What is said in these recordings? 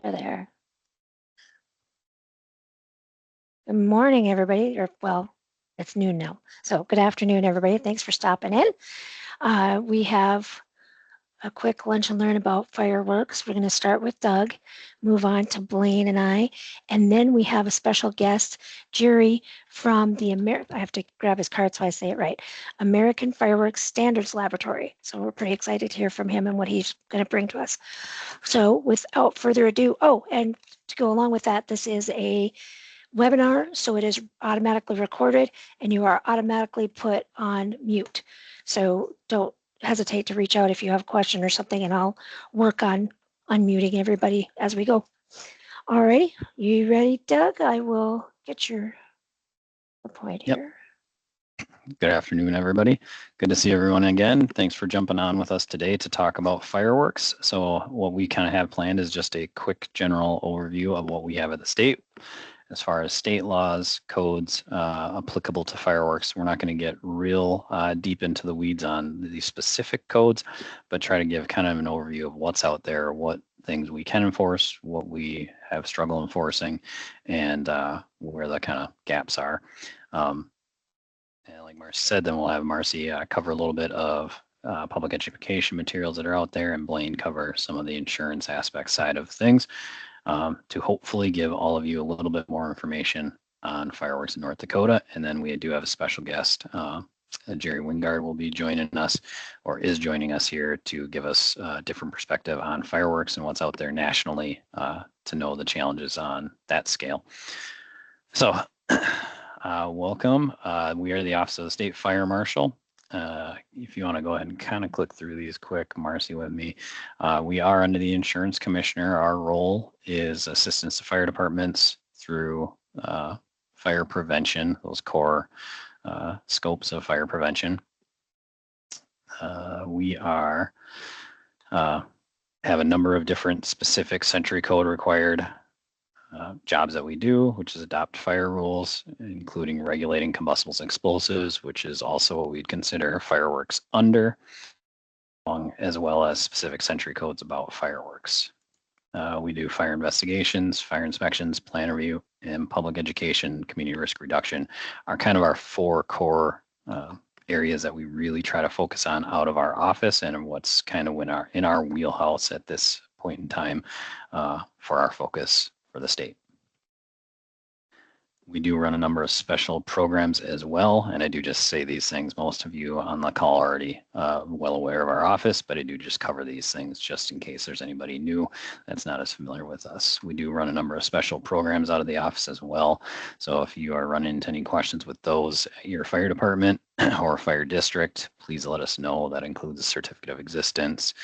There. Good morning, everybody. Or, well, it's noon now. So good afternoon, everybody. Thanks for stopping in. We have a quick lunch and learn about fireworks. We're going to start with Doug, move on to Blaine and I, and then we have a special guest, Jerry from the I have to grab his card so I say it right, American Fireworks Standards Laboratory. So we're pretty excited to hear from him and what he's going to bring to us. So without further ado, and to go along with that, this is a webinar, so it is automatically recorded and you are automatically put on mute. So don't hesitate to reach out if you have a question or something, and I'll work on unmuting everybody as we go. All righty, you ready, Doug? I will get your point here. Good afternoon, everybody. Good to see everyone again. Thanks for jumping on with us today to talk about fireworks. So what we kind of have planned is just a quick general overview of what we have at the state as far as state laws, codes applicable to fireworks. We're not going to get real deep into the weeds on these specific codes, but try to give kind of an overview of what's out there, what things we can enforce, what we have struggle enforcing, and where the kind of gaps are. And like Marcy said, then we'll have Marcy cover a little bit of public education materials that are out there, and Blaine cover some of the insurance aspect side of things to hopefully give all of you a little bit more information on fireworks in North Dakota. And then we do have a special guest, Jerry Wingard will be joining us, or is joining us here to give us a different perspective on fireworks and what's out there nationally to know the challenges on that scale. So welcome. We are the Office of the State Fire Marshal. If you want to go ahead and kind of click through these quick, Marcy with me. We are under the Insurance Commissioner. Our role is assistance to fire departments through fire prevention, those core scopes of fire prevention. We are have a number of different specific Century Code required jobs that we do, which is adopt fire rules, including regulating combustibles and explosives, which is also what we'd consider fireworks under, as well as specific Century Codes about fireworks. We do fire investigations, fire inspections, plan review, and public education, community risk reduction are kind of our four core areas that we really try to focus on out of our office, and what's kind of in our wheelhouse at this point in time for our focus for the state. We do run a number of special programs as well, and I do just say these things. Most of you on the call are already well aware of our office, but I do just cover these things just in case there's anybody new that's not as familiar with us. We do run a number of special programs out of the office as well. So if you are running into any questions with those at your fire department or fire district, please let us know. That includes a certificate of existence,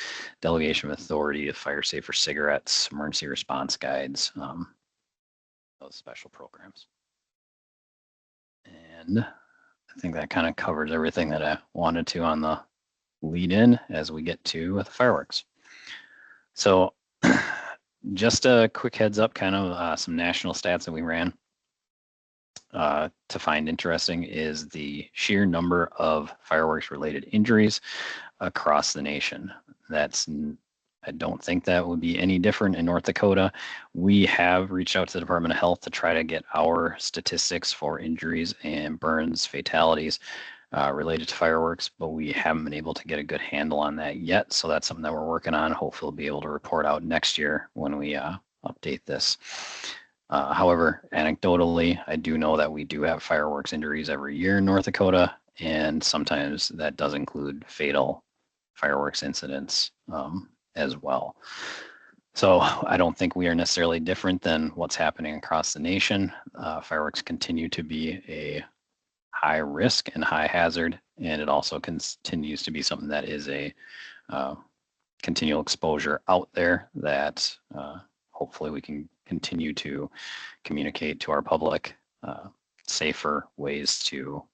delegation of authority, fire safer cigarettes, emergency response guides, those special programs. And I think that kind of covers everything that I wanted to on the lead in as we get to the fireworks. So just a quick heads up, kind of some national stats that we ran to find interesting is the sheer number of fireworks related injuries across the nation. I don't think that would be any different in North Dakota. We have reached out to the Department of Health to try to get our statistics for injuries and burns, fatalities related to fireworks, but we haven't been able to get a good handle on that yet. So that's something that we're working on. Hopefully we'll be able to report out next year when we update this. However, anecdotally, I do know that we do have fireworks injuries every year in North Dakota, and sometimes that does include fatal fireworks incidents as well. So I don't think we are necessarily different than what's happening across the nation. Fireworks continue to be a high risk and high hazard, and it also continues to be something that is a continual exposure out there that hopefully we can continue to communicate to our public safer ways to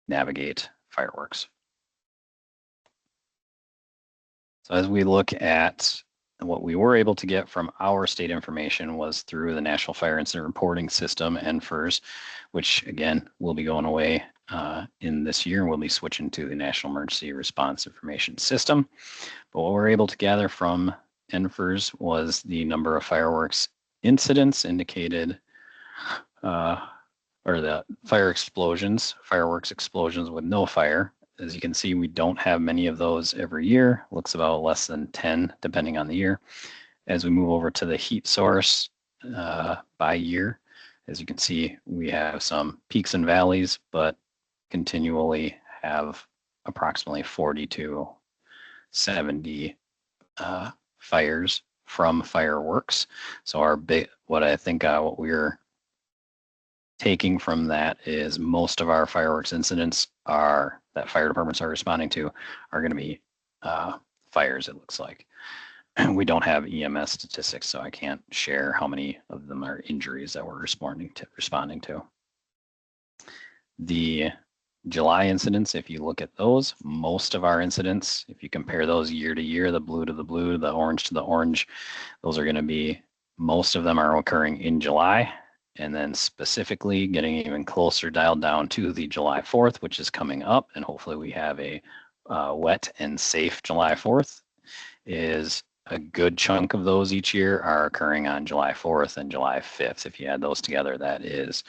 navigate fireworks. So as we look at what we were able to get from our state information was through the National Fire Incident Reporting System, NFIRS, which again will be going away in this year. We'll be switching to the National Emergency Response Information System. But what we're able to gather from NFIRS was the number of fireworks incidents indicated, or the fireworks explosions with no fire. As you can see, we don't have many of those every year. Looks about less than 10, depending on the year. As we move over to the heat source by year, as you can see, we have some peaks and valleys, but continually have approximately 40 to 70 fires from fireworks. So what we're taking from that is most of our fireworks incidents that fire departments are responding to are going to be fires, it looks like. We don't have EMS statistics, so I can't share how many of them are injuries that we're responding to. The July incidents, if you look at those, most of our incidents, if you compare those year to year, the blue to the blue, the orange to the orange, those are going to be, most of them are occurring in July. And then specifically getting even closer dialed down to the July 4th, which is coming up, and hopefully we have a wet and safe July 4th, is a good chunk of those each year are occurring on July 4th and July 5th. If you add those together, that is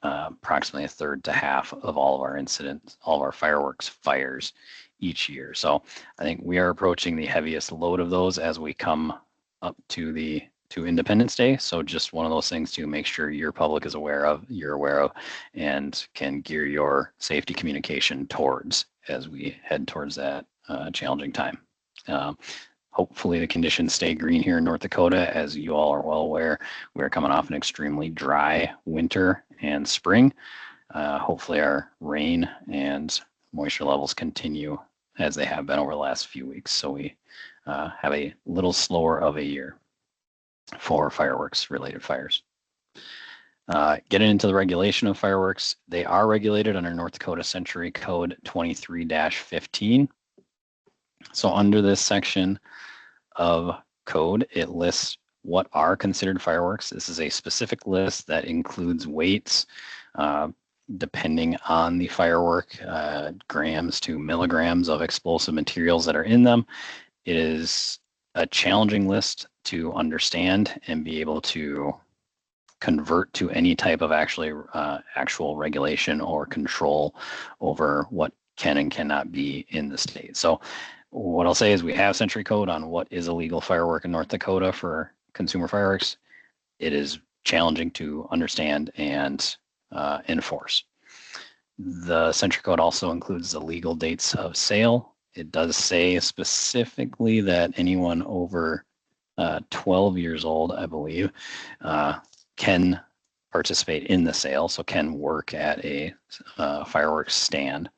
approximately a third to half of all of our incidents, all of our fireworks fires each year. So I think we are approaching the heaviest load of those as we come up to Independence Day. So just one of those things to make sure your public is aware of, you're aware of, and can gear your safety communication towards as we head towards that challenging time. Hopefully the conditions stay green here in North Dakota. As you all are well aware, we're coming off an extremely dry winter and spring. Hopefully our rain and moisture levels continue as they have been over the last few weeks. So we have a little slower of a year for fireworks related fires. Getting into the regulation of fireworks, they are regulated under North Dakota Century Code 23-15. So under this section of code, it lists what are considered fireworks. This is a specific list that includes weights, depending on the firework, grams to milligrams of explosive materials that are in them. It is a challenging list to understand and be able to convert to any type of actual regulation or control over what can and cannot be in the state. So what I'll say is we have Century Code on what is a legal firework in North Dakota for consumer fireworks. It is challenging to understand and enforce. The Century Code also includes the legal dates of sale. It does say specifically that anyone over 12 years old, I believe, can participate in the sale, so can work at a fireworks stand.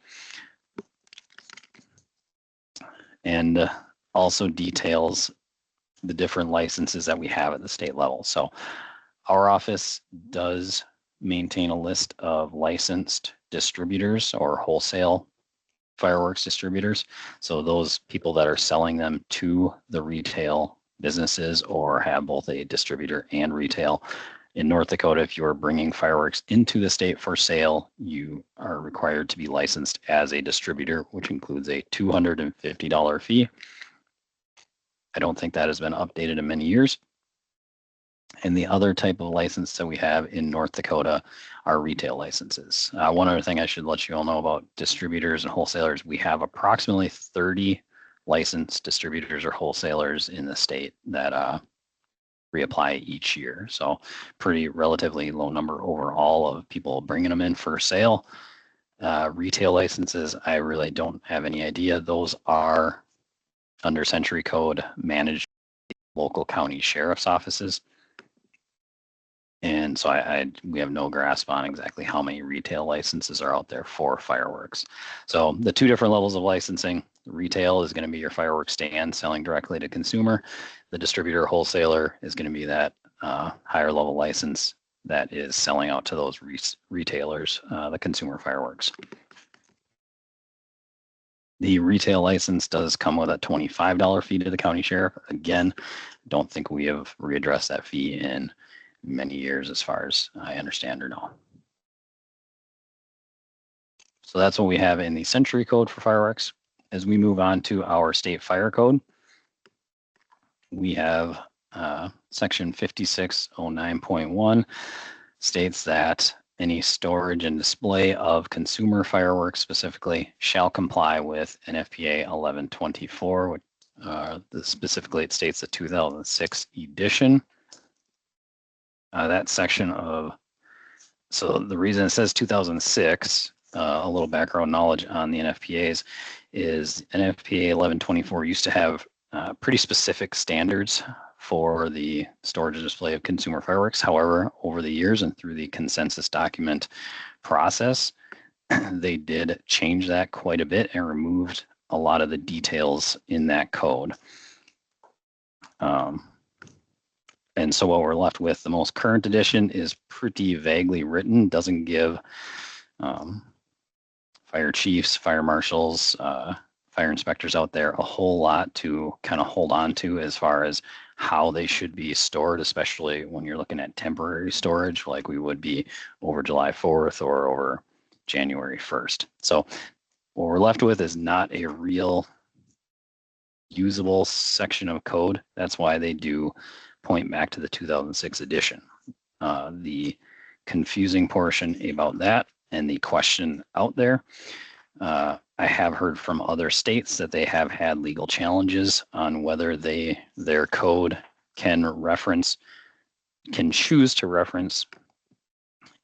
And also details the different licenses that we have at the state level. So our office does maintain a list of licensed distributors or wholesale fireworks distributors. So those people that are selling them to the retail businesses or have both a distributor and retail. In North Dakota, if you're bringing fireworks into the state for sale, you are required to be licensed as a distributor, which includes a $250 fee. I don't think that has been updated in many years. And the other type of license that we have in North Dakota are retail licenses. One other thing I should let you all know about distributors and wholesalers, we have approximately 30 licensed distributors or wholesalers in the state that reapply each year. So pretty relatively low number overall of people bringing them in for sale. Retail licenses, I really don't have any idea. Those are under Century Code managed local county sheriff's offices. And so we have no grasp on exactly how many retail licenses are out there for fireworks. So the two different levels of licensing, retail is going to be your fireworks stand selling directly to consumer. The distributor wholesaler is going to be that higher level license that is selling out to those retailers, the consumer fireworks. The retail license does come with a $25 fee to the county sheriff. Again, don't think we have readdressed that fee in many years as far as I understand or know. So that's what we have in the Century Code for fireworks. As we move on to our state fire code, we have section 5609.1 states that any storage and display of consumer fireworks specifically shall comply with NFPA 1124, which specifically it states the 2006 edition. That section of, so the reason it says 2006, a little background knowledge on the NFPAs is NFPA 1124 used to have pretty specific standards for the storage and display of consumer fireworks. However, over the years and through the consensus document process, they did change that quite a bit and removed a lot of the details in that code. And so what we're left with, the most current edition is pretty vaguely written, doesn't give fire chiefs, fire marshals, fire inspectors out there a whole lot to kind of hold on to as far as how they should be stored, especially when you're looking at temporary storage like we would be over July 4th or over January 1st. So what we're left with is not a real usable section of code. That's why they do point back to the 2006 edition. The confusing portion about that and the question out there, I have heard from other states that they have had legal challenges on whether their code can choose to reference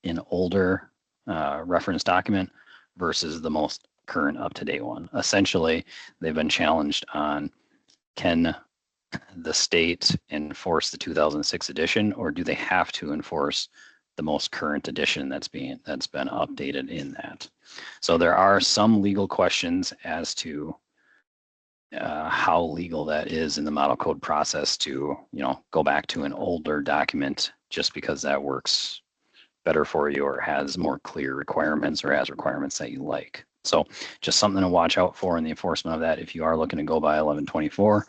an older reference document versus the most current up-to-date one. Essentially, they've been challenged on, can the state enforce the 2006 edition, or do they have to enforce the most current edition that's been updated in that? So there are some legal questions as to how legal that is in the model code process to, go back to an older document just because that works better for you or has more clear requirements or has requirements that you like. So just something to watch out for in the enforcement of that. If you are looking to go by 1124,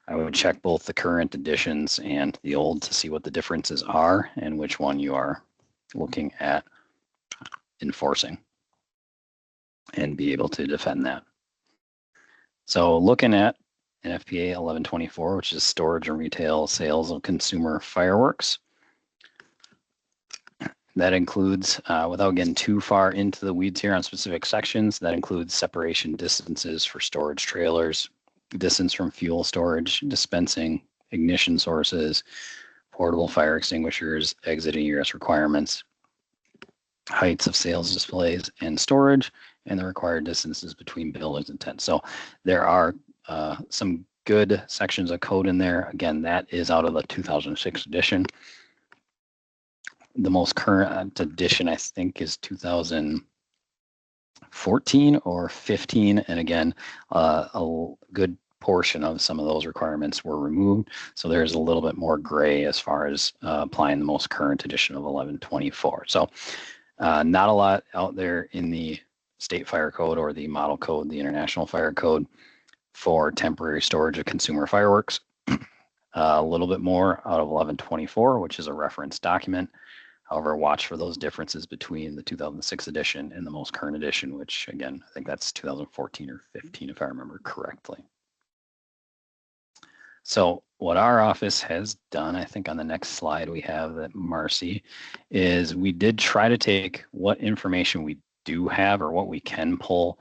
I would check both the current editions and the old to see what the differences are and which one you are looking at enforcing and be able to defend that. So looking at NFPA 1124, which is storage and retail sales of consumer fireworks. That includes, without getting too far into the weeds here on specific sections, that includes separation distances for storage trailers, distance from fuel storage, dispensing, ignition sources, portable fire extinguishers, exit egress requirements, heights of sales displays and storage, and the required distances between buildings and tents. So there are some good sections of code in there. Again, that is out of the 2006 edition. The most current edition, I think, is 2014 or 15. And again, a good portion of some of those requirements were removed. So there's a little bit more gray as far as applying the most current edition of 1124. So not a lot out there in the state fire code or the model code, the international fire code for temporary storage of consumer fireworks. A little bit more out of 1124, which is a reference document. However, watch for those differences between the 2006 edition and the most current edition, which again, I think that's 2014 or 15, if I remember correctly. So what our office has done, I think on the next slide we have that Marcy, is we did try to take what information we do have or what we can pull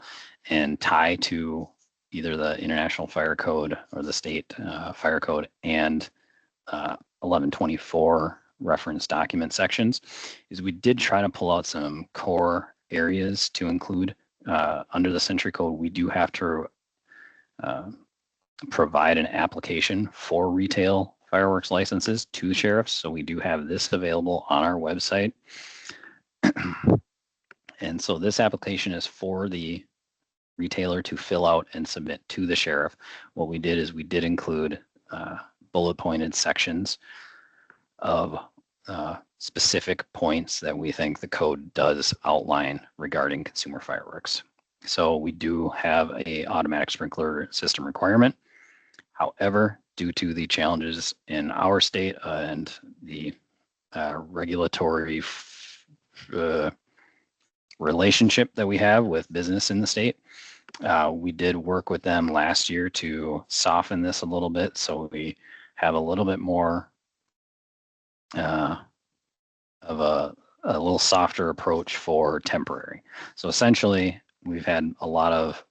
and tie to either the International Fire Code or the state fire code and 1124 reference document sections, is we did try to pull out some core areas to include. Under the Century Code, we do have to provide an application for retail fireworks licenses to the sheriffs. So we do have this available on our website. And so this application is for the retailer to fill out and submit to the sheriff. What we did is we did include bullet pointed sections of specific points that we think the code does outline regarding consumer fireworks. So we do have a automatic sprinkler system requirement. However, due to the challenges in our state and the regulatory relationship that we have with business in the state, we did work with them last year to soften this a little bit. So we have a little bit more of a little softer approach for temporary. So essentially, we've had a lot of,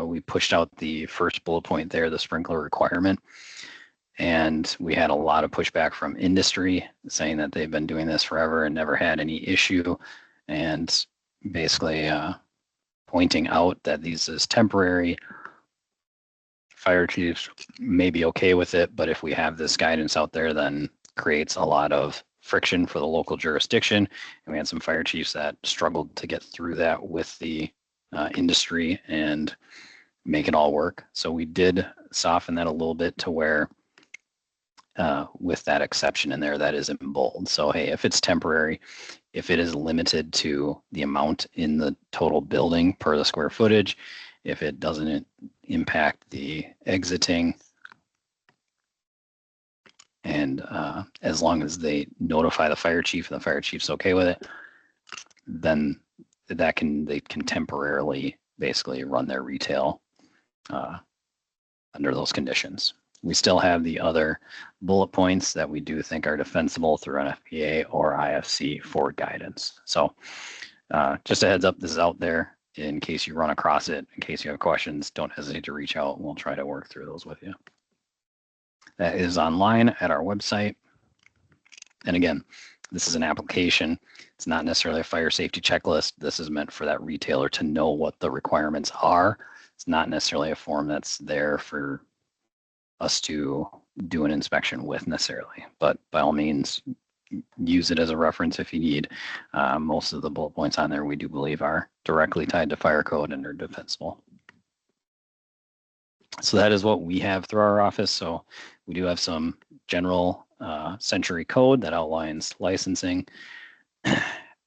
we pushed out the first bullet point there, the sprinkler requirement. And we had a lot of pushback from industry saying that they've been doing this forever and never had any issue. And basically pointing out that these is temporary. Fire chiefs may be okay with it, but if we have this guidance out there, then creates a lot of friction for the local jurisdiction. And we had some fire chiefs that struggled to get through that with the industry and make it all work. So we did soften that a little bit to where with that exception in there that is in bold. So, hey, if it's temporary, if it is limited to the amount in the total building per the square footage, if it doesn't impact the exiting, and as long as they notify the fire chief and the fire chief's okay with it, then they can temporarily basically run their retail under those conditions. We still have the other bullet points that we do think are defensible through NFPA or IFC for guidance. So just a heads up, this is out there in case you run across it. In case you have questions, don't hesitate to reach out. We'll try to work through those with you. That is online at our website. And again, this is an application. It's not necessarily a fire safety checklist. This is meant for that retailer to know what the requirements are. It's not necessarily a form that's there for us to do an inspection with necessarily, but by all means, use it as a reference if you need. Most of the bullet points on there we do believe are directly tied to fire code and are defensible. So that is what we have through our office. So we do have some general century code that outlines licensing,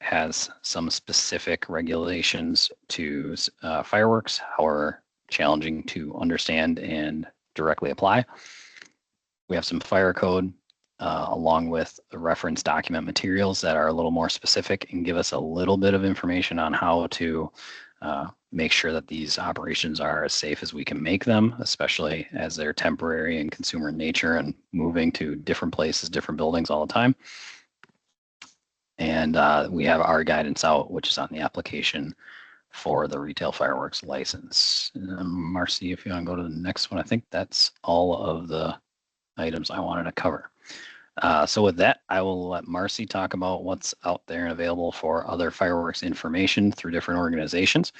has some specific regulations to fireworks, however challenging to understand and directly apply. We have some fire code along with the reference document materials that are a little more specific and give us a little bit of information on how to make sure that these operations are as safe as we can make them, especially as they're temporary and consumer in nature and moving to different places, different buildings all the time. And we have our guidance out, which is on the application for the retail fireworks license. Marcy, if you want to go to the next one, I think that's all of the items I wanted to cover. So with that, I will let Marcy talk about what's out there and available for other fireworks information through different organizations.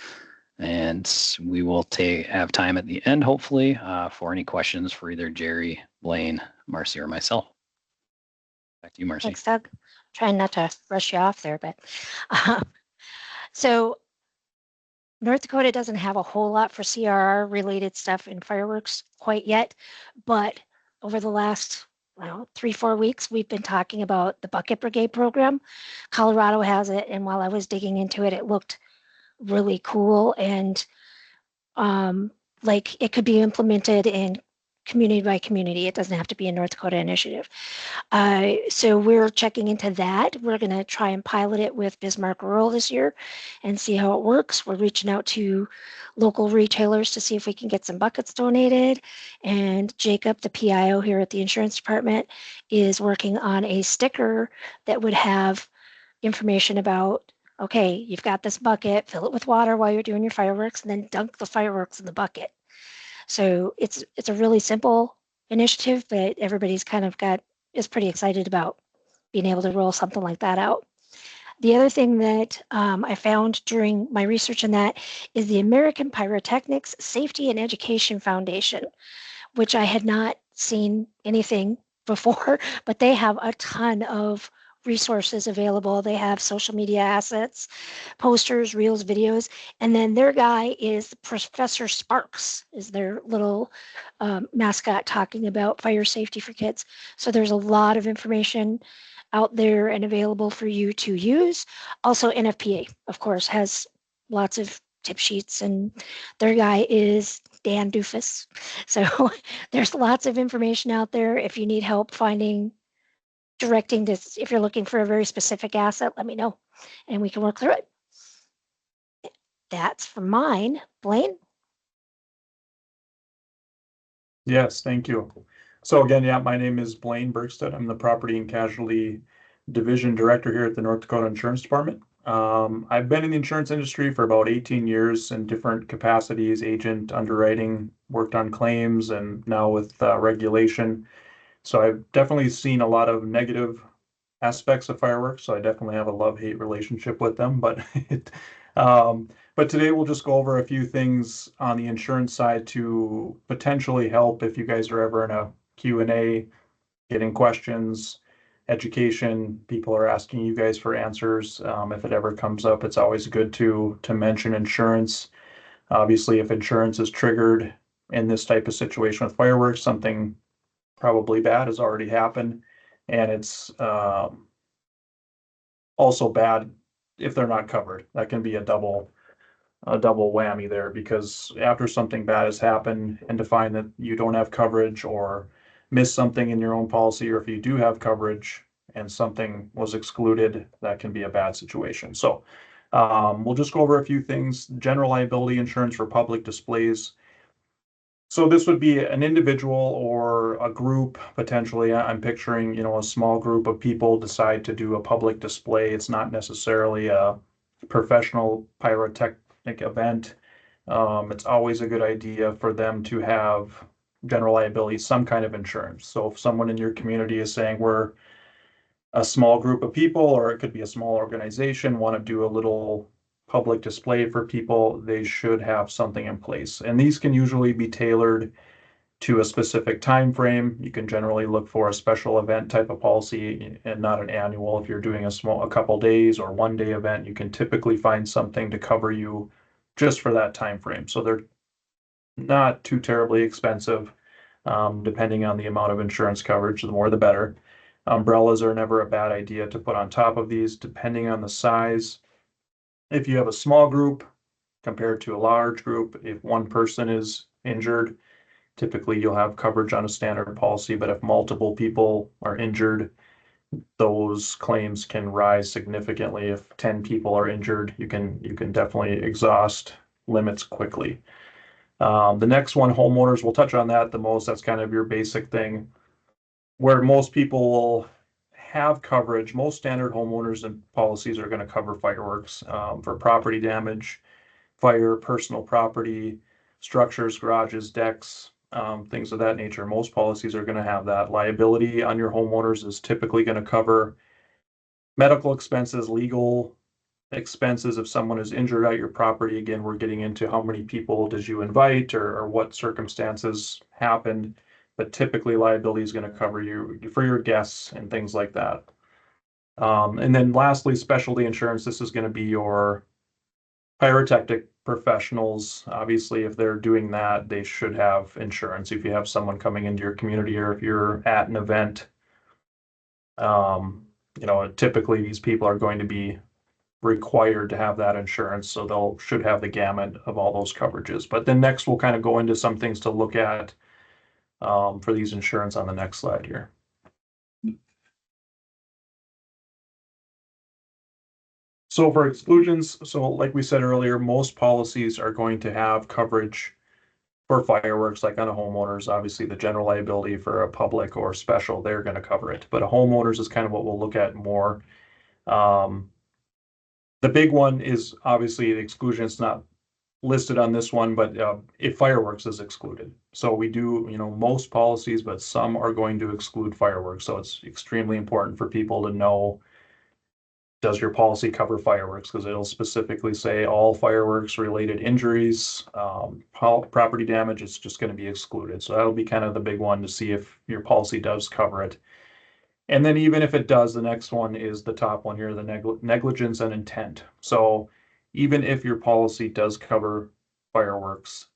And we will have time at the end, hopefully, for any questions for either Jerry, Blaine, Marcy, or myself. Back to you, Marcy. Thanks, Doug. Trying not to rush you off there, but so North Dakota doesn't have a whole lot for CRR related stuff in fireworks quite yet, but over the last 3-4 weeks, we've been talking about the Bucket Brigade program. Colorado has it, and while I was digging into it, it looked really cool and like it could be implemented in community by community. It doesn't have to be a North Dakota initiative. So we're checking into that. We're going to try and pilot it with Bismarck Rural this year and see how it works. We're reaching out to local retailers to see if we can get some buckets donated. And Jacob, the PIO here at the insurance department, is working on a sticker that would have information about, okay, you've got this bucket, fill it with water while you're doing your fireworks, and then dunk the fireworks in the bucket. So it's a really simple initiative, but everybody's kind of is pretty excited about being able to roll something like that out. The other thing that I found during my research in that is the American Pyrotechnics Safety and Education Foundation, which I had not seen anything before, but they have a ton of resources available. They have social media assets, posters, reels, videos, and then their guy is Professor Sparks, is their little mascot talking about fire safety for kids. So there's a lot of information out there and available for you to use. Also, NFPA, of course, has lots of tip sheets, and their guy is Dan Doofus. So there's lots of information out there. If you need help directing this, if you're looking for a very specific asset, let me know and we can work through it. That's for mine. Blaine? Yes, thank you. So again, yeah, my name is Blaine Bergstead. I'm the Property and Casualty Division Director here at the North Dakota Insurance Department. I've been in the insurance industry for about 18 years in different capacities, agent, underwriting, worked on claims, and now with regulation. So I've definitely seen a lot of negative aspects of fireworks. So I definitely have a love-hate relationship with them. But today we'll just go over a few things on the insurance side to potentially help if you guys are ever in a Q&A, getting questions, education. People are asking you guys for answers. If it ever comes up, it's always good to mention insurance. Obviously, if insurance is triggered in this type of situation with fireworks, something probably bad has already happened, and it's also bad if they're not covered. That can be a double whammy there because after something bad has happened and to find that you don't have coverage or miss something in your own policy, or if you do have coverage and something was excluded, that can be a bad situation. So we'll just go over a few things. General liability insurance for public displays. So this would be an individual or a group potentially. I'm picturing, a small group of people decide to do a public display. It's not necessarily a professional pyrotechnic event. It's always a good idea for them to have general liability, some kind of insurance. So if someone in your community is saying we're a small group of people, or it could be a small organization, want to do a little public display for people, they should have something in place. And these can usually be tailored to a specific time frame. You can generally look for a special event type of policy and not an annual. If you're doing a couple days or 1 day event, you can typically find something to cover you just for that time frame. So they're not too terribly expensive, depending on the amount of insurance coverage. The more the better. Umbrellas are never a bad idea to put on top of these, depending on the size. If you have a small group compared to a large group, if one person is injured, typically you'll have coverage on a standard policy, but if multiple people are injured, those claims can rise significantly. If 10 people are injured, you can definitely exhaust limits quickly. The next one, homeowners, we'll touch on that the most. That's kind of your basic thing where most people will have coverage. Most standard homeowners and policies are going to cover fireworks for property damage, fire, personal property, structures, garages, decks, things of that nature. Most policies are going to have that. Liability on your homeowners is typically going to cover medical expenses, legal expenses if someone is injured at your property. Again, we're getting into how many people did you invite or what circumstances happened, but typically liability is going to cover you for your guests and things like that. And then lastly, specialty insurance. This is going to be your pyrotechnic professionals. Obviously, if they're doing that, they should have insurance. If you have someone coming into your community or if you're at an event, typically these people are going to be required to have that insurance, so they'll should have the gamut of all those coverages. But then next we'll kind of go into some things to look at for these insurance on the next slide here. So for exclusions, so like we said earlier, most policies are going to have coverage for fireworks, like on a homeowner's. Obviously, the general liability for a public or special, they're going to cover it. But a homeowner's is kind of what we'll look at more. The big one is obviously the exclusion. It's not listed on this one, but if fireworks is excluded. So we do, most policies, but some are going to exclude fireworks. So it's extremely important for people to know, does your policy cover fireworks? Because it'll specifically say all fireworks related injuries, property damage, it's just going to be excluded. So that'll be kind of the big one to see if your policy does cover it. And then even if it does, the next one is the top one here, the negligence and intent. So even if your policy does cover fireworks,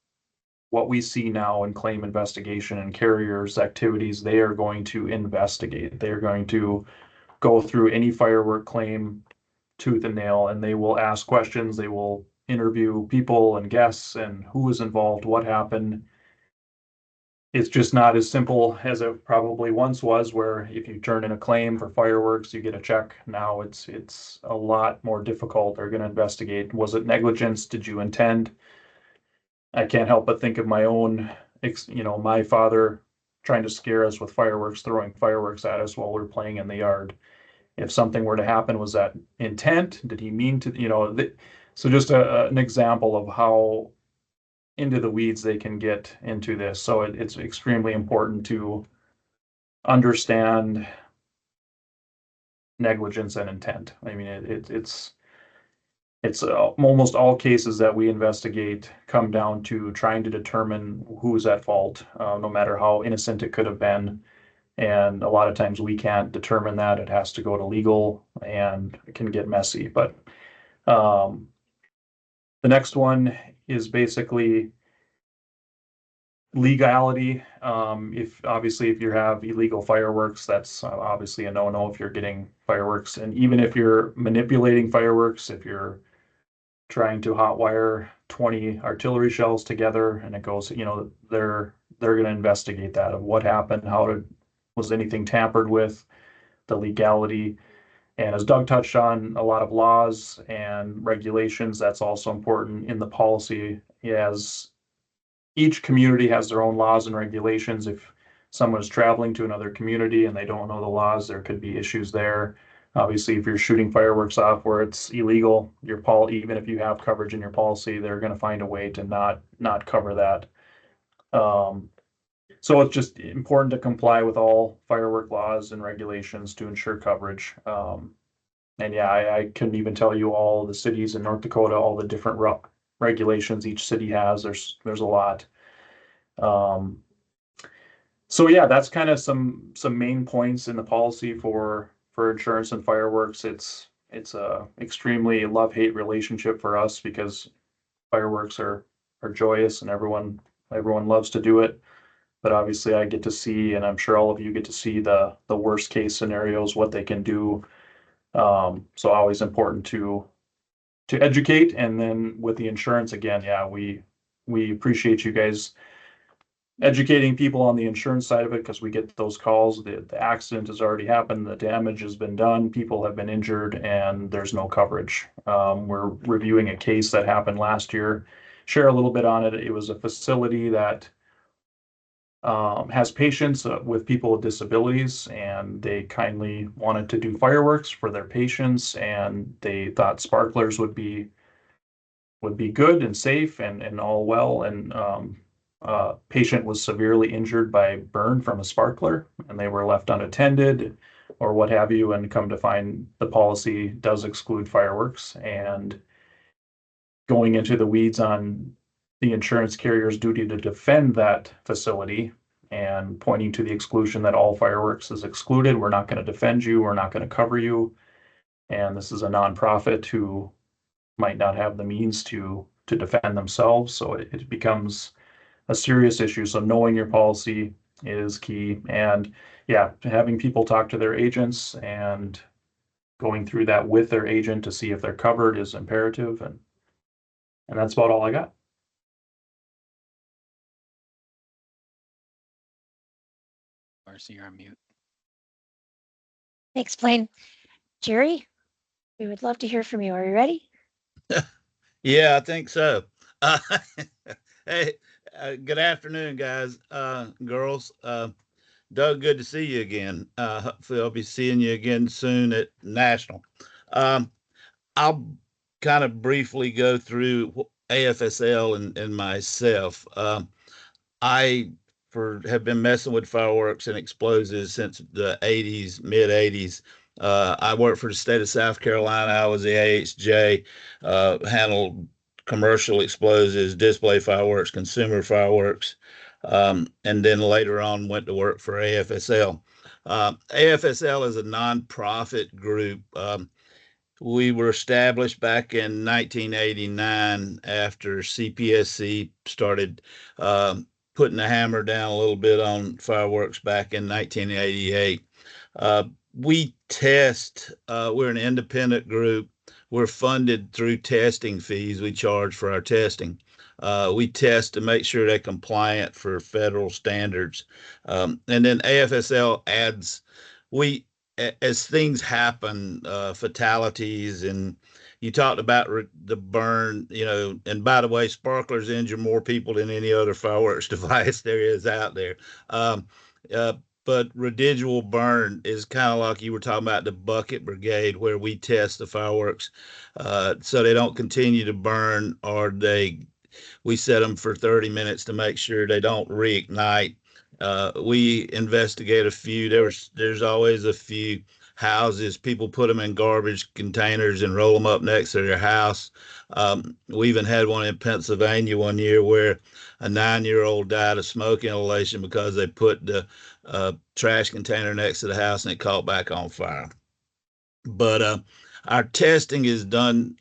what we see now in claim investigation and carriers' activities, they are going to investigate. They're going to go through any firework claim tooth and nail, and they will ask questions. They will interview people and guests and who was involved, what happened. It's just not as simple as it probably once was, where if you turn in a claim for fireworks, you get a check. Now it's a lot more difficult. They're going to investigate. Was it negligence? Did you intend? I can't help but think of my own, my father trying to scare us with fireworks, throwing fireworks at us while we're playing in the yard. If something were to happen, was that intent? Did he mean to, so just an example of how into the weeds they can get into this. So it's extremely important to understand negligence and intent. I mean, it's almost all cases that we investigate come down to trying to determine who's at fault, no matter how innocent it could have been. And a lot of times we can't determine that. It has to go to legal and it can get messy. But um, the next one is basically legality. If you have illegal fireworks, that's obviously a no-no if you're getting fireworks. And even if you're manipulating fireworks, if you're trying to hotwire 20 artillery shells together and it goes, they're going to investigate that of what happened, was anything tampered with, the legality. And as Doug touched on, a lot of laws and regulations, that's also important in the policy, as each community has their own laws and regulations. If someone is traveling to another community and they don't know the laws, there could be issues there. Obviously, if you're shooting fireworks off where it's illegal, even if you have coverage in your policy, they're going to find a way to not cover that. So it's just important to comply with all firework laws and regulations to ensure coverage. And yeah, I couldn't even tell you all the cities in North Dakota, all the different regulations each city has. There's a lot. Um, so yeah, that's kind of some main points in the policy for insurance and fireworks. It's a extremely love-hate relationship for us because fireworks are joyous and everyone loves to do it. But obviously I get to see, and I'm sure all of you get to see the worst case scenarios, what they can do. So always important to educate. And then with the insurance, again, yeah, we appreciate you guys educating people on the insurance side of it because we get those calls. The accident has already happened, the damage has been done, people have been injured, and there's no coverage. We're reviewing a case that happened last year. Share a little bit on it. It was a facility that has patients with people with disabilities, and they kindly wanted to do fireworks for their patients, and they thought sparklers would be good and safe and all well. And patient was severely injured by burn from a sparkler, and they were left unattended or what have you. And come to find, the policy does exclude fireworks, and going into the weeds on the insurance carrier's duty to defend that facility and pointing to the exclusion that all fireworks is excluded. We're not going to defend you. We're not going to cover you. And this is a nonprofit who might not have the means to defend themselves. So it becomes a serious issue. So knowing your policy is key. And yeah, having people talk to their agents and going through that with their agent to see if they're covered is imperative. And that's about all I got. Marcy, you're on mute. Thanks, Blaine. Jerry, we would love to hear from you. Are you ready? Yeah, I think so. Uh, hey, good afternoon, guys, girls. Doug, good to see you again. Hopefully, I'll be seeing you again soon at National. Um, I'll kind of briefly go through AFSL and myself. I have been messing with fireworks and explosives since the 80s, mid 80s. I worked for the state of South Carolina. I was the AHJ, handled commercial explosives, display fireworks, consumer fireworks, and then later on went to work for AFSL. AFSL is a nonprofit group. We were established back in 1989 after CPSC started putting the hammer down a little bit on fireworks back in 1988. We test, we're an independent group. We're funded through testing fees we charge for our testing. We test to make sure they're compliant for federal standards. And then AFSL adds, we as things happen, fatalities, and you talked about the burn, and by the way, sparklers injure more people than any other fireworks device there is out there. Uh, but residual burn is kind of like you were talking about the bucket brigade, where we test the fireworks so they don't continue to burn, or we set them for 30 minutes to make sure they don't reignite. We investigate a few. There's always a few houses. People put them in garbage containers and roll them up next to their house. We even had one in Pennsylvania one year where a 9-year old died of smoke inhalation because they put the trash container next to the house and it caught back on fire. But our testing is done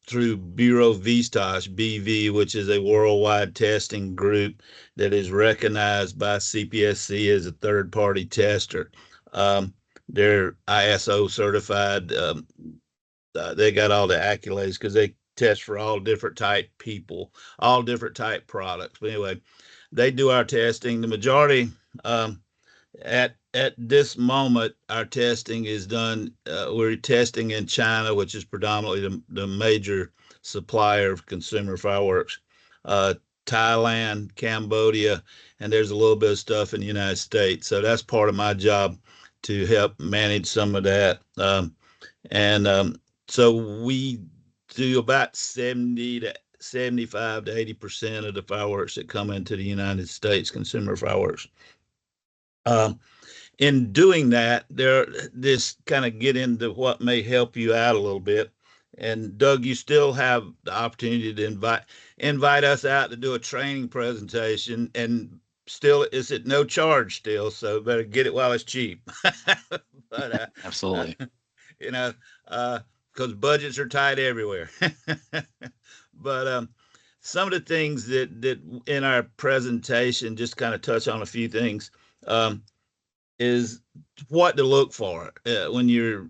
through Bureau Vistage, BV, which is a worldwide testing group that is recognized by CPSC as a third party tester. They're ISO certified. They got all the accolades because they test for all different type people, all different type products. But anyway, they do our testing. The majority, at this moment, our testing is done. We're testing in China, which is predominantly the major supplier of consumer fireworks. Uh, Thailand, Cambodia, and there's a little bit of stuff in the United States. So that's part of my job to help manage some of that. And So we do about 75 to 80% of the fireworks that come into the United States, consumer fireworks. Um, in doing that, this kind of get into what may help you out a little bit. And Doug, you still have the opportunity to invite us out to do a training presentation, and still it's at no charge still, so better get it while it's cheap. but Absolutely. you know, because budgets are tight everywhere. but Some of the things that in our presentation, just kind of touch on a few things. Um, is what to look for when you're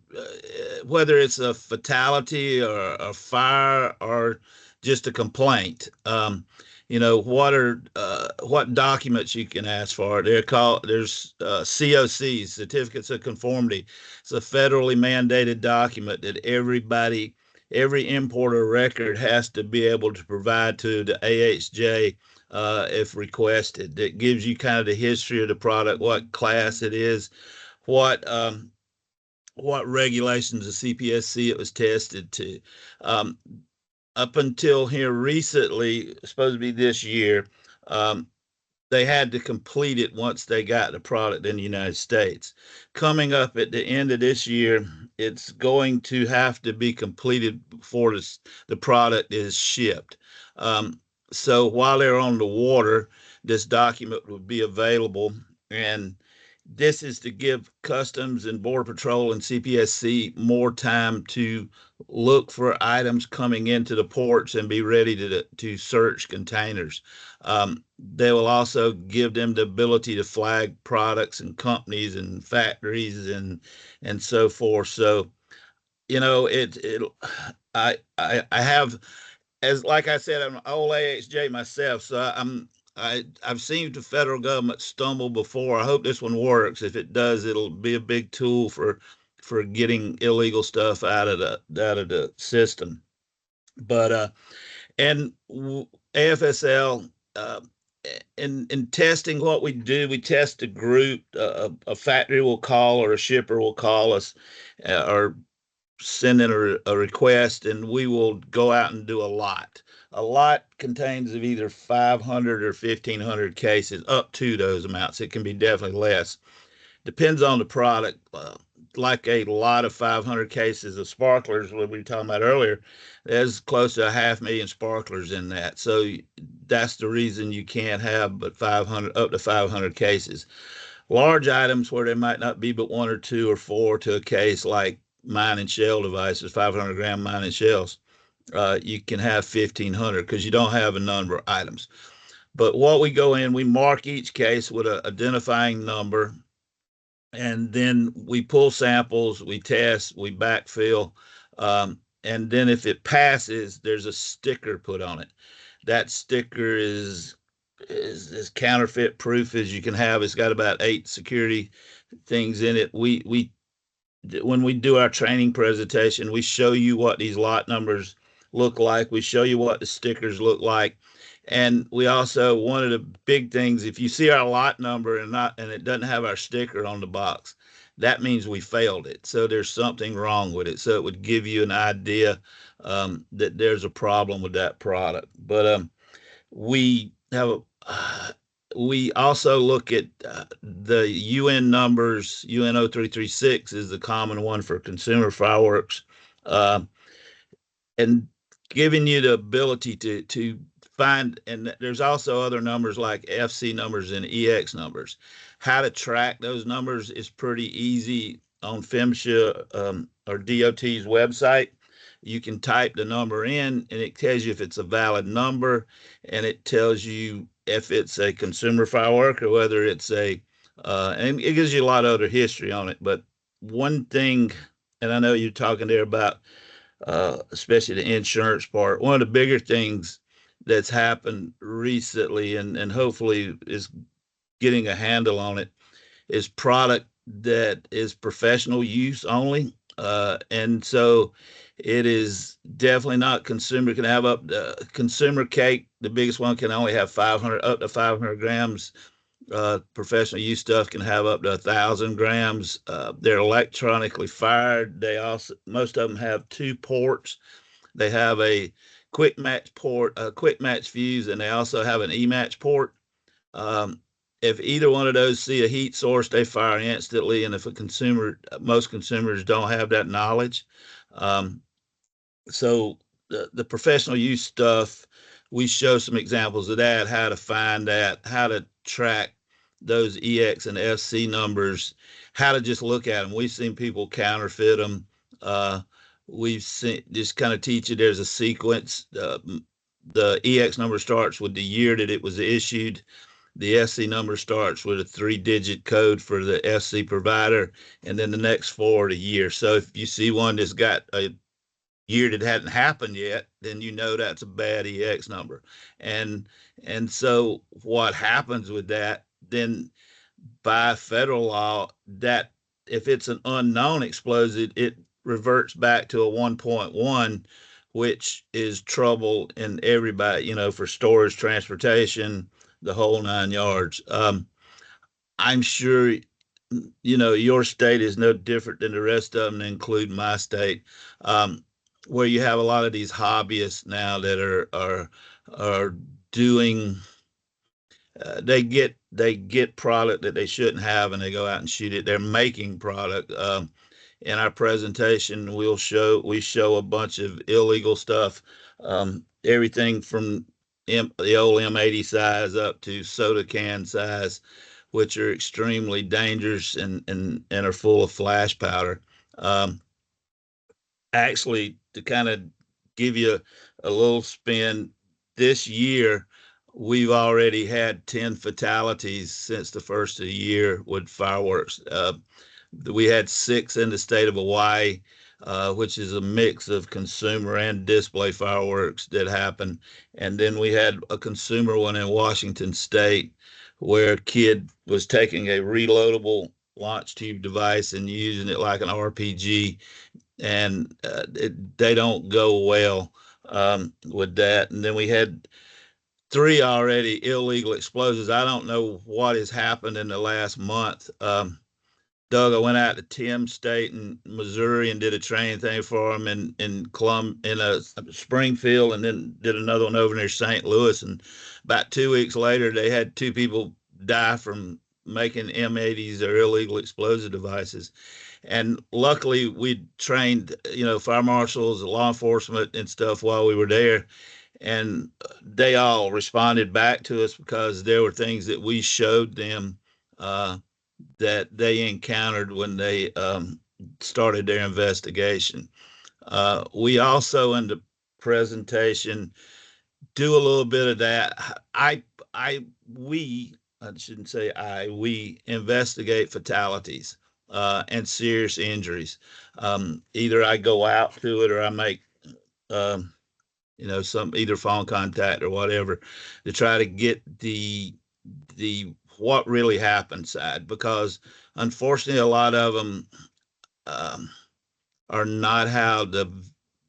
whether it's a fatality or a fire or just a complaint. What documents you can ask for. There's COCs, certificates of conformity. It's a federally mandated document that every importer record has to be able to provide to the AHJ if requested. That gives you kind of the history of the product, what class it is, what um, what regulations of CPSC it was tested to. Um, Up until here recently, supposed to be this year, um, they had to complete it once they got the product in the United States. Coming up at the end of this year, it's going to have to be completed before the product is shipped. Um, so while they're on the water, this document will be available, and this is to give Customs and Border Patrol and CPSC more time to look for items coming into the ports and be ready to search containers. They will also give them the ability to flag products and companies and factories and so forth. So I have, as like I said, I'm an old AHJ myself, so I've seen the federal government stumble before. I hope this one works. If it does, it'll be a big tool for getting illegal stuff out of the system. But and AFSL, in testing, what we do, we test a group. A factory will call, or a shipper will call us, or send in a request, and we will go out and do a lot. A lot contains of either 500 or 1,500 cases, up to those amounts. It can be definitely less. Depends on the product. Like a lot of 500 cases of sparklers, what we were talking about earlier, there's close to 500,000 sparklers in that. So that's the reason you can't have but 500, up to 500 cases. Large items where there might not be but one or two or four to a case, like mine and shell devices, 500-gram mine and shells, you can have 1,500 because you don't have a number of items. But what we go in, we mark each case with an identifying number, and then we pull samples, we test, we backfill, and then if it passes, there's a sticker put on it. That sticker is as counterfeit proof as you can have. It's got about 8 security things in it. We When we do our training presentation, we show you what these lot numbers look like. We show you what the stickers look like. And we also, one of the big things, if you see our lot number and it doesn't have our sticker on the box, that means we failed it. So there's something wrong with it. So it would give you an idea that there's a problem with that product. But we have we also look at the UN numbers. UN 0336 is the common one for consumer fireworks. Uh, and giving you the ability to find, and there's also other numbers like FC numbers and EX numbers. How to track those numbers is pretty easy on FMSHA or DOT's website. You can type the number in and it tells you if it's a valid number, and it tells you if it's a consumer firework or whether it's a and it gives you a lot of other history on it. But one thing, and I know you're talking there about especially the insurance part. One of the bigger things that's happened recently, and hopefully is getting a handle on it, is product that is professional use only. And so it is definitely not consumer. Can have up consumer cake. The biggest one can only have 500 up to 500 grams. Professional use stuff can have up to 1,000 grams. They're electronically fired. They also, most of them have two ports. They have a quick match port, a quick match fuse, and they also have an e-match port. Um, if either one of those see a heat source, they fire instantly. And if a consumer, most consumers don't have that knowledge. Um, so the professional use stuff, we show some examples of that, how to find that, how to track those EX and FC numbers, how to just look at them. We've seen people counterfeit them. Uh, we've seen just kind of teach you there's a sequence. The EX number starts with the year that it was issued. The SC number starts with a 3-digit code for the SC provider, and then the next four the year. So if you see one that's got a year that hadn't happened yet, then you know that's a bad EX number. And and so what happens with that, then by federal law, that if it's an unknown explosive, it reverts back to a 1.1, which is trouble in everybody, for storage, transportation, the whole 9 yards. I'm sure your state is no different than the rest of them, including my state, um, where you have a lot of these hobbyists now that are doing. They get product that they shouldn't have, and they go out and shoot it. They're making product. In our presentation, we show a bunch of illegal stuff, everything from the old M80 size up to soda can size, which are extremely dangerous and are full of flash powder. Um, Actually, to kind of give you a little spin, this year we've already had 10 fatalities since the first of the year with fireworks. We had 6 in the state of Hawaii, which is a mix of consumer and display fireworks that happened. And then we had a consumer one in Washington State where a kid was taking a reloadable launch tube device and using it like an RPG, and they don't go well with that. And then we had 3 already illegal explosives. I don't know what has happened in the last month. Doug, I went out to Tim State in Missouri and did a training thing for them in Springfield, and then did another one over near St. Louis. And about 2 weeks later, they had 2 people die from making M80s or illegal explosive devices. And luckily, we trained, fire marshals, law enforcement, and stuff while we were there, and they all responded back to us because there were things that we showed them uh, that they encountered when they started their investigation. We also, in the presentation, do a little bit of that. I shouldn't say we investigate fatalities and serious injuries. Either I go out to it or I make, um, some either phone contact or whatever to try to get the what really happened side, because unfortunately a lot of them um, are not how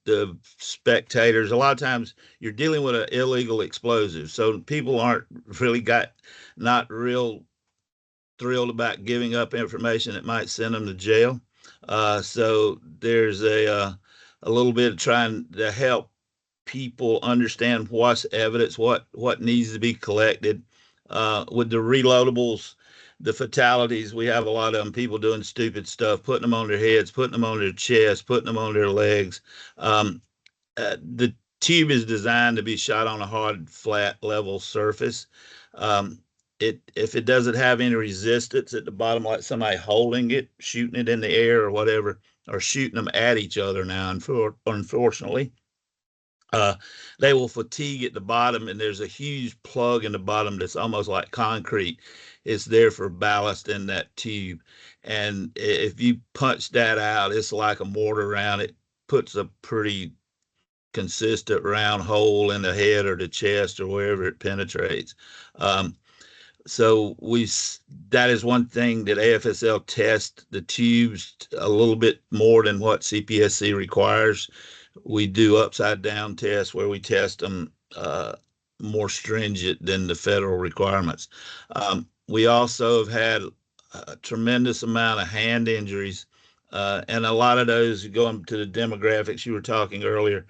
the spectators. A lot of times you're dealing with an illegal explosive, so people aren't really got not real thrilled about giving up information that might send them to jail. So there's a little bit of trying to help people understand what's evidence, what needs to be collected. With the reloadables, the fatalities, we have a lot of them. People doing stupid stuff, putting them on their heads, putting them on their chest, putting them on their legs. Um, the tube is designed to be shot on a hard, flat, level surface. Um, if it doesn't have any resistance at the bottom, like somebody holding it, shooting it in the air or whatever, or shooting them at each other now, unfortunately, uh, they will fatigue at the bottom, and there's a huge plug in the bottom that's almost like concrete. It's there for ballast in that tube. And if you punch that out, it's like a mortar round. It puts a pretty consistent round hole in the head or the chest or wherever it penetrates. Um, so that is one thing that AFSL tests the tubes a little bit more than what CPSC requires. We do upside down tests where we test them more stringent than the federal requirements. We also have had a tremendous amount of hand injuries, and a lot of those going to the demographics you were talking earlier.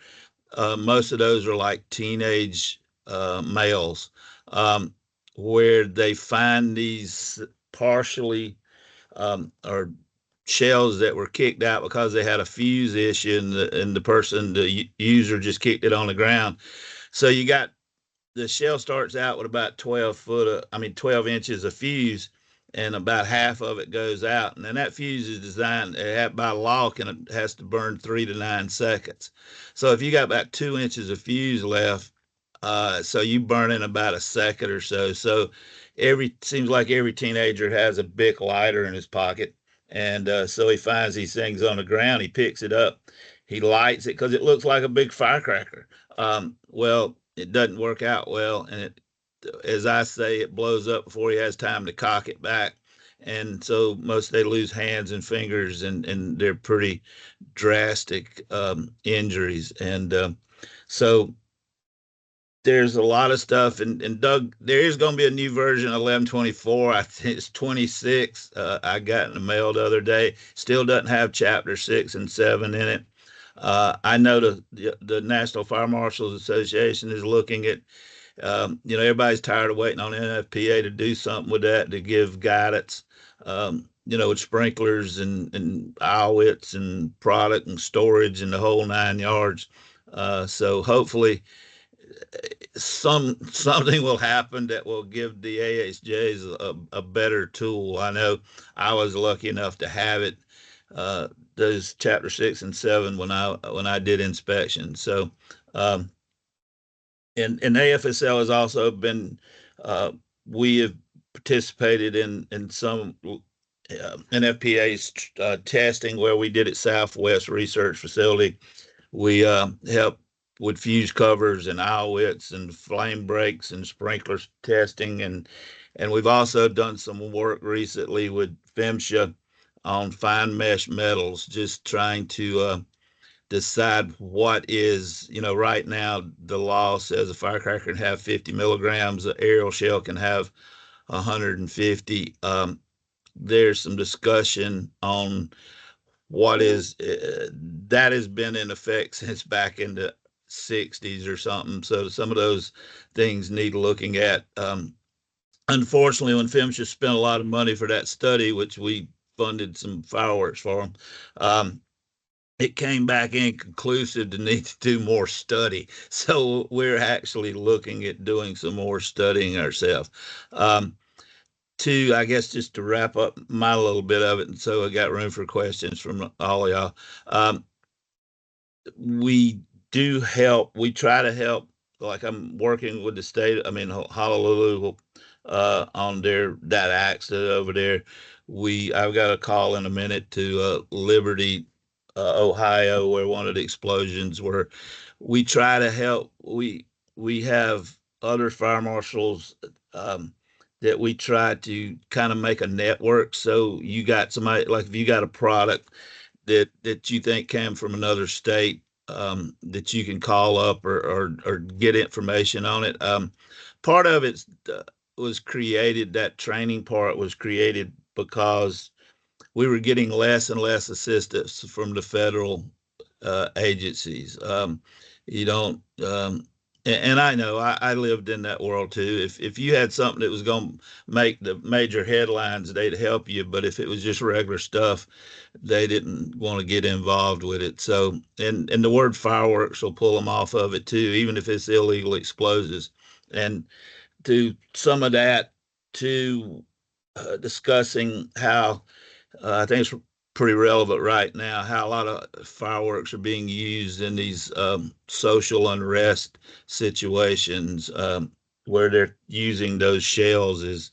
Most of those are like teenage males, um, where they find these partially or shells that were kicked out because they had a fuse issue, and the person, the user, just kicked it on the ground. So you got the shell starts out with about 12 inches of fuse, and about half of it goes out. And then that fuse is designed by law, and it has to burn 3 to 9 seconds. So if you got about 2 inches of fuse left, so you burn in about a second or so. So seems like every teenager has a Bic lighter in his pocket, and so he finds these things on the ground. He picks it up, he lights it because it looks like a big firecracker. Well, it doesn't work out well, and as I say, it blows up before he has time to cock it back. And so most they lose hands and fingers, and they're pretty drastic injuries. And so there's a lot of stuff. And Doug, there is going to be a new version of 1124. I think it's 26. I got in the mail the other day. Still doesn't have chapter 6 and 7 in it. I know the National Fire Marshals Association is looking at, everybody's tired of waiting on NFPA to do something with that, to give guidance, with sprinklers and IWITs and product and storage and the whole 9 yards. So hopefully something will happen that will give the AHJs a better tool. I know I was lucky enough to have it, those chapter 6 and 7, when I did inspection. So and AFSL has also been, we have participated in some NFPA's testing where we did at Southwest Research Facility. We helped with fuse covers and IWITs and flame breaks and sprinkler testing, and we've also done some work recently with PHMSA on fine mesh metals, just trying to decide what is, right now the law says a firecracker can have 50 milligrams, an aerial shell can have 150. There's some discussion on what is that has been in effect since back in the 60s or something. So some of those things need looking at. Unfortunately, when PHMSA spent a lot of money for that study, which we funded some fireworks for them, it came back inconclusive to need to do more study. So we're actually looking at doing some more studying ourselves. Two, I guess, just to wrap up my little bit of it, and so I got room for questions from all of y'all. We do help. We try to help. Like, I'm working with the state. I mean, Honolulu, on that accident over there. I've got a call in a minute to Liberty, Ohio, where one of the explosions were. We try to help. We have other fire marshals, that we try to kind of make a network. So you got somebody, like, if you got a product that you think came from another state, that you can call up or get information on it. Part of it was created, that training part was created because we were getting less and less assistance from the federal agencies. You don't, and I know I lived in that world too. If you had something that was going to make the major headlines, they'd help you. But if it was just regular stuff, they didn't want to get involved with it. So, and the word fireworks will pull them off of it too, even if it's illegal explosives. And to some of that, to discussing how I think it's pretty relevant right now how a lot of fireworks are being used in these social unrest situations where they're using those shells as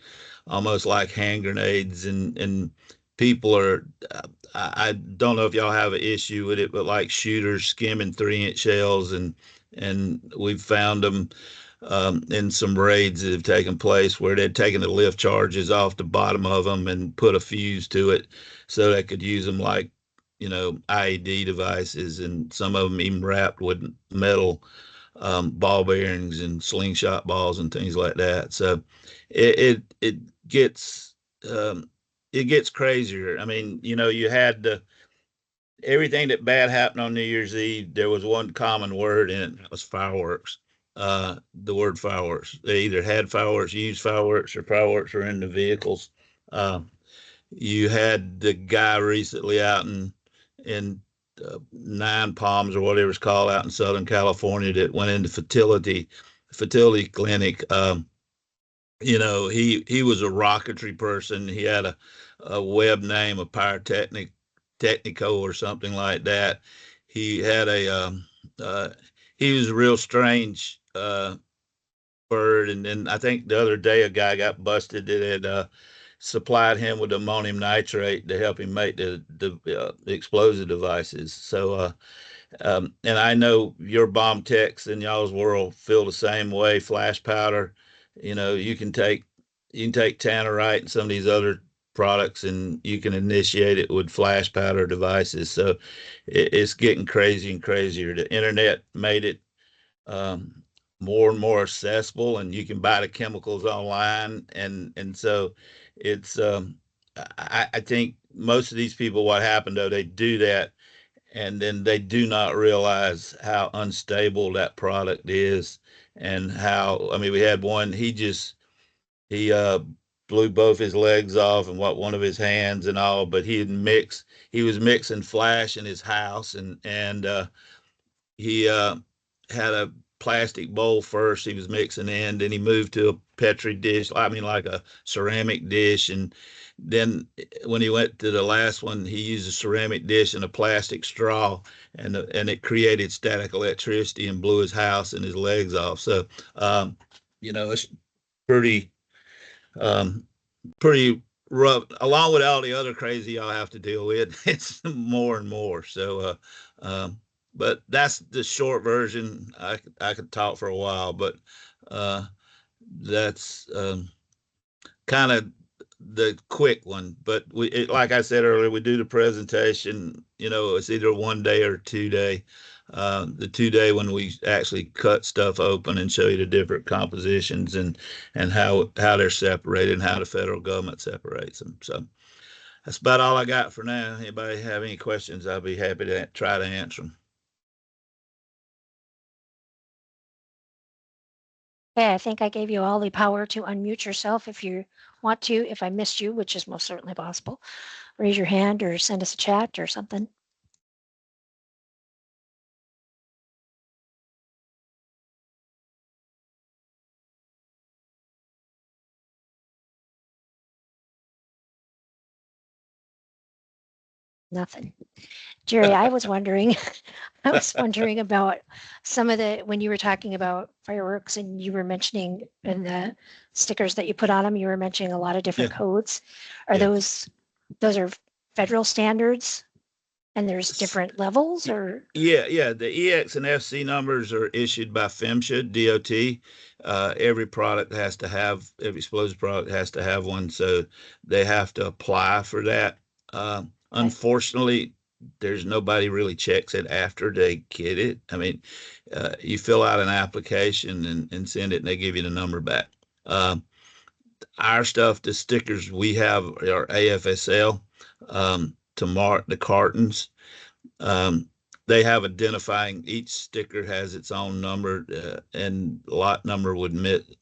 almost like hand grenades, and people are. I don't know if y'all have an issue with it, but like shooters skimming 3-inch shells, and we've found them in some raids that have taken place where they'd taken the lift charges off the bottom of them and put a fuse to it so they could use them like, IED devices, and some of them even wrapped with metal ball bearings and slingshot balls and things like that. So it gets it gets crazier. I mean, you had everything that bad happened on New Year's Eve. There was one common word in it. That was fireworks. The word fireworks. They either had fireworks, used fireworks, or fireworks were in the vehicles. Uh, you had the guy recently out in Nine Palms or whatever it's called out in Southern California that went into fertility clinic. He was a rocketry person. He had a web name, a pyrotechnic technico or something like that. He had uh, he was a real strange bird. And then I think the other day a guy got busted that had supplied him with ammonium nitrate to help him make the explosive devices. So and I know your bomb techs in y'all's world feel the same way. Flash powder, you can take tannerite and some of these other products, and you can initiate it with flash powder devices. So it's getting crazy and crazier. The internet made it um, more and more accessible, and you can buy the chemicals online, and so it's. I think most of these people, what happened though, they do that and then they do not realize how unstable that product is, and how, I mean, we had one, he blew both his legs off and what one of his hands and all, but he was mixing flash in his house, and he had a plastic bowl first he was mixing in, then he moved to a petri dish, I mean like a ceramic dish, and then when he went to the last one he used a ceramic dish and a plastic straw, and it created static electricity and blew his house and his legs off. So it's pretty um, pretty rough, along with all the other crazy y'all have to deal with. It's more and more. So, but that's the short version. I could talk for a while, but uh, that's kind of the quick one. But like I said earlier, we do the presentation. It's either 1 day or 2 day. The 2 day when we actually cut stuff open and show you the different compositions and how they're separated and how the federal government separates them. So that's about all I got for now. Anybody have any questions? I'll be happy to try to answer them. Okay, I think I gave you all the power to unmute yourself if you want to. If I missed you, which is most certainly possible, raise your hand or send us a chat or something. Nothing. Jerry, I was wondering, I was wondering about some of when you were talking about fireworks and you were mentioning in the stickers that you put on them, you were mentioning a lot of different Yeah. codes. Are Yeah. those are federal standards and there's different levels, or? Yeah. The EX and FC numbers are issued by FEMSHA, DOT. Every explosive product has to have one, so they have to apply for that. Okay. Unfortunately, there's nobody really checks it after they get it. I mean, you fill out an application and send it, and they give you the number back. Um, our stuff, the stickers we have are AFSL, to mark the cartons. Um, they have identifying, each sticker has its own number, and lot number would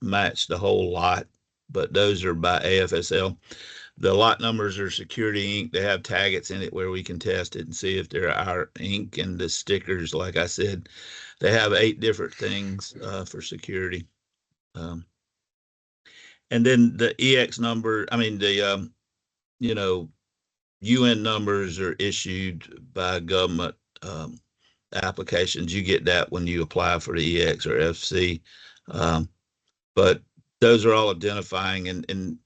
match the whole lot, but those are by AFSL. The lot numbers are security ink. They have taggets in it where we can test it and see if they're our ink. And the stickers, like I said, they have 8 different things for security. Um, and then the EX number, I mean, the, you know, UN numbers are issued by government applications. You get that when you apply for the EX or FC. Um, but those are all identifying, and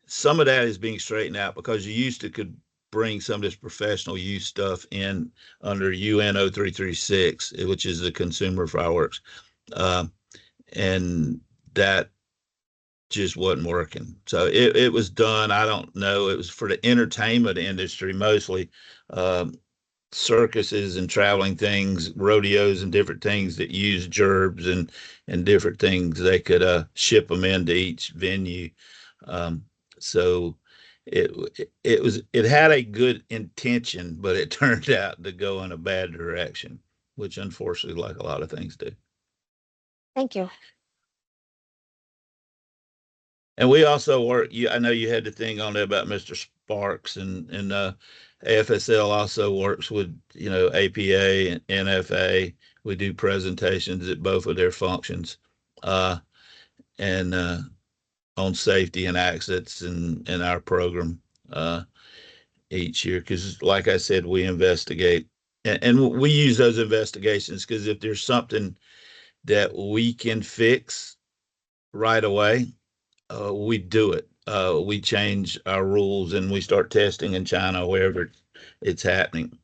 some of that is being straightened out because you used to could bring some of this professional use stuff in under UN 0336, which is the consumer fireworks. Uh, and that just wasn't working. So it was done. I don't know. It was for the entertainment industry mostly. Um, Circuses and traveling things, rodeos and different things that use gerbs and different things. They could ship them into each venue. Um, so it had a good intention, but it turned out to go in a bad direction, which unfortunately, like a lot of things do. Thank you. And we also work. I know you had the thing on there about Mr. Sparks, and AFSL also works with APA and NFA. We do presentations at both of their functions, uh, and on safety and accidents in our program each year. Because, like I said, we investigate, and we use those investigations because if there's something that we can fix right away, we do it. We change our rules and we start testing in China wherever it's happening.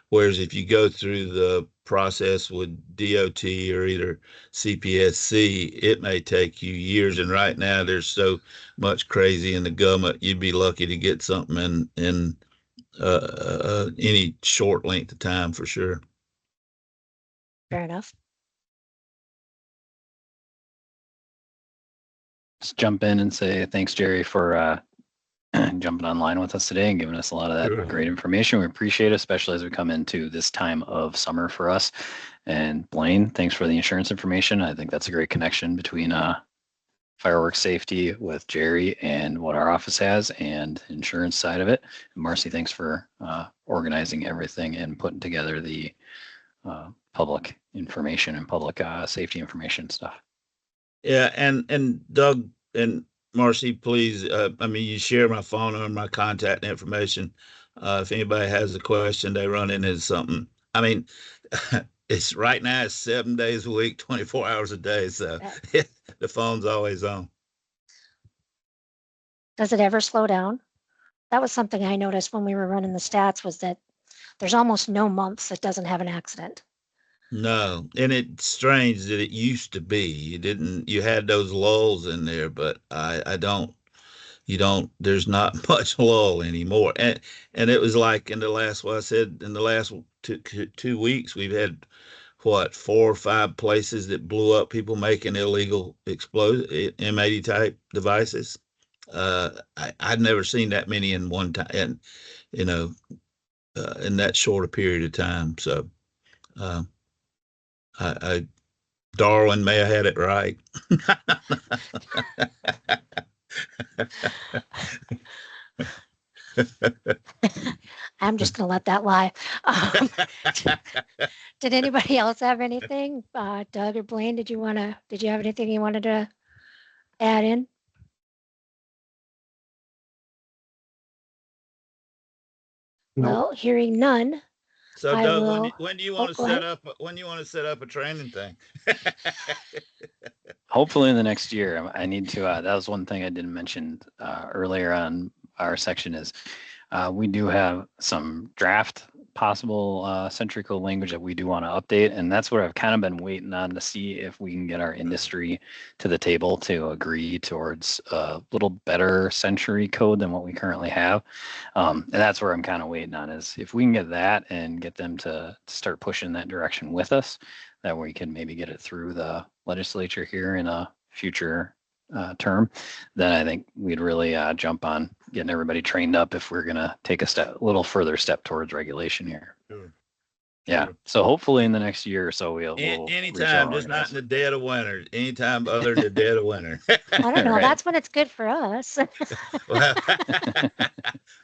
Whereas if you go through the process with DOT or either CPSC, it may take you years. And right now, there's so much crazy in the government. You'd be lucky to get something in any short length of time for sure. Fair enough. Just jump in and say thanks, Jerry, for jumping online with us today and giving us a lot of that Sure. great information. We appreciate it, especially as we come into this time of summer for us. And Blaine, thanks for the insurance information. I think that's a great connection between fireworks safety with Jerry and what our office has and insurance side of it. And Marcy, thanks for organizing everything and putting together the public information and public safety information stuff. Yeah, and Doug and Marcy, please. I mean, you share my phone number, my contact information. If anybody has a question, they run into something. I mean, it's right now. It's 7 days a week, 24 hours a day. So the phone's always on. Does it ever slow down? That was something I noticed when we were running the stats, was that there's almost no months that doesn't have an accident. No, and it's strange that it used to be. You didn't. You had those lulls in there, but I don't. You don't. There's not much lull anymore. And it was like in the last. Well, I said in the last 2 weeks we've had what 4 or 5 places that blew up. People making illegal explosive M80 type devices. I'd never seen that many in one time, and you know, in that short a period of time. So. Uh, I Darwin may have had it right. I'm just going to let that lie. Did anybody else have anything? Doug or Blaine, did you have anything you wanted to add in? Nope. Well, hearing none. So, I Doug, will. when do you want to go set ahead. up? When you want to set up a training thing? Hopefully in the next year. I need to, that was one thing I didn't mention earlier on our section is we do have some draft possible century code language that we do want to update, and that's what I've kind of been waiting on to see if we can get our industry to the table to agree towards a little better century code than what we currently have. And that's where I'm kind of waiting on, is if we can get that and get them to start pushing that direction with us, that we can maybe get it through the legislature here in a future term, then I think we'd really jump on getting everybody trained up if we're going to take a little further step towards regulation here. Sure. Yeah. Sure. So hopefully in the next year or so, we'll reach Anytime, out just not in organize. the dead of winter. Anytime other than the dead of winter. I don't know. Right. That's when it's good for us. Well,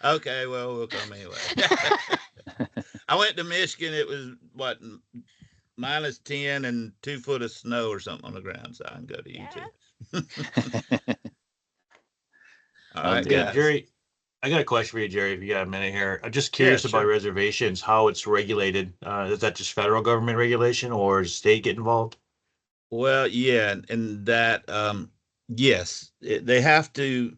okay, well, we'll come anyway. I went to Michigan. It was what, -10 and 2 foot of snow or something on the ground. So I can go to you too. All right, Sounds Yeah, good. Jerry, I got a question for you, Jerry, if you got a minute here. I'm just Yeah, curious about sure. reservations, how it's regulated. Is that just federal government regulation or does state get involved? Well, yeah, and that, yes, they have to.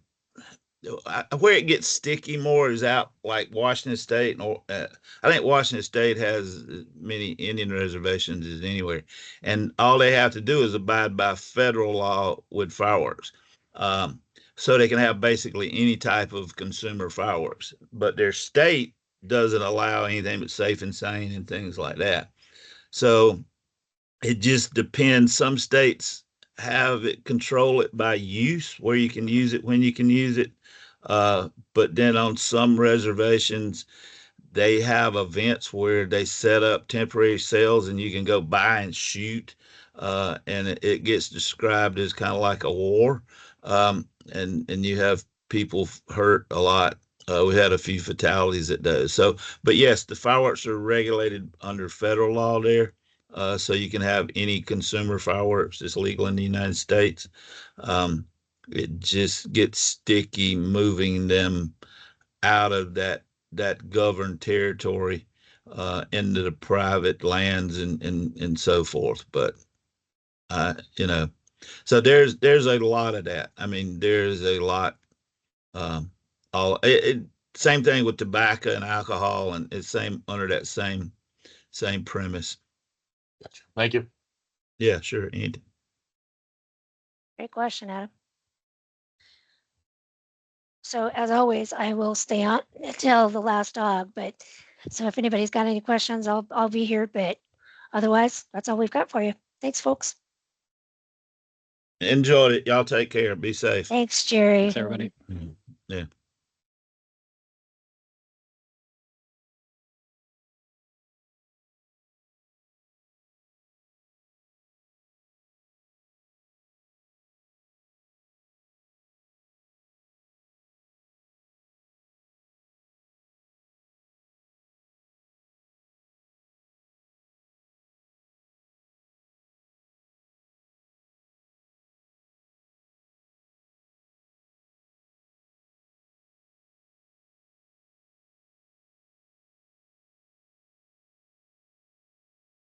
Where it gets sticky more is out like Washington State, or I think Washington State has as many Indian reservations as anywhere, and all they have to do is abide by federal law with fireworks, so they can have basically any type of consumer fireworks. But their state doesn't allow anything but safe and sane and things like that. So it just depends. Some states have it control it by use, where you can use it when you can use it. But then on some reservations, they have events where they set up temporary cells and you can go by and shoot. And it gets described as kind of like a war. And you have people hurt a lot. We had a few fatalities at those. So, but yes, the fireworks are regulated under federal law there. So you can have any consumer fireworks that's legal in the United States. Um, it just gets sticky moving them out of that governed territory into the private lands and so forth. But you know, so there's a lot of that. I mean, there's a lot. Um, all same thing with tobacco and alcohol, and it's same under that same premise. Gotcha. Thank you. Yeah, sure. Andy. Great question, Adam. So as always, I will stay on until the last dog, but so if anybody's got any questions, I'll be here, but otherwise, that's all we've got for you. Thanks, folks. Enjoyed it. Y'all take care. Be safe. Thanks, Jerry. Thanks, everybody. Yeah.